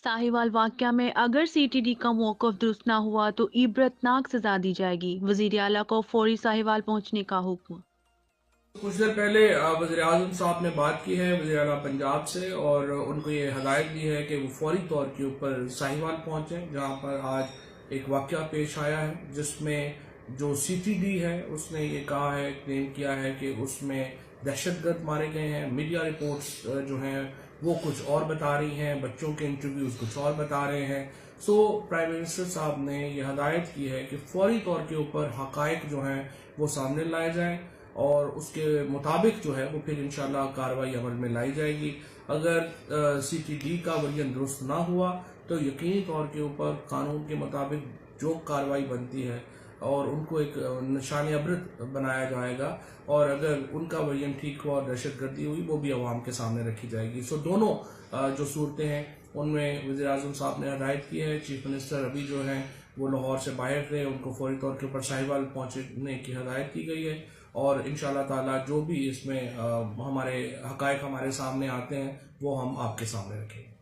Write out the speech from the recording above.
साहिवाल वाकया में अगर सीटीडी का मौक़िफ़ दुरुस्त ना हुआ तो इबरतनाक सजा दी जाएगी। वज़ीर आला को फौरी साहिवाल पहुंचने का हुक्म। कुछ देर पहले वज़ीर आज़म साहब ने बात की है वज़ीर आला पंजाब से, और उनको ये हदायत दी है कि वो फौरी तौर के ऊपर साहिवाल पहुँचें, जहाँ पर आज एक वाक़या पेश आया है जिसमें जो सीटीडी है उसने ये कहा है, क्लेम किया है कि उसमें दहशतगर्द मारे गए हैं। मीडिया रिपोर्ट्स जो हैं वो कुछ और बता रही हैं, बच्चों के इंटरव्यूज़ कुछ और बता रहे हैं। सो प्राइम मिनिस्टर साहब ने ये हदायत की है कि फौरी तौर के ऊपर हक़ाइक़ जो हैं वो सामने लाए जाएँ और उसके मुताबिक जो है वो फिर इंशाल्लाह कार्रवाई अमल में लाई जाएगी। अगर सीटीडी का वर्जन दुरुस्त ना हुआ तो यकीनी तौर के ऊपर कानून के मुताबिक जो कार्रवाई बनती है और उनको एक निशान इबरत बनाया जाएगा, और अगर उनका वर्जन ठीक हुआ और दहशतगर्दी हुई वो भी अवाम के सामने रखी जाएगी। सो दोनों जो सूरतें हैं उनमें वज़ीर आज़म साहब ने हदायत की है। चीफ मिनिस्टर अभी जो हैं वो लाहौर से बाहर थे, उनको फौरी तौर के ऊपर साहिवाल पहुँचने की हदायत की गई है, और इंशाल्लाह ताला जो भी इसमें हमारे हक़ाइक़ हमारे सामने आते हैं वो हम आपके सामने रखेंगे।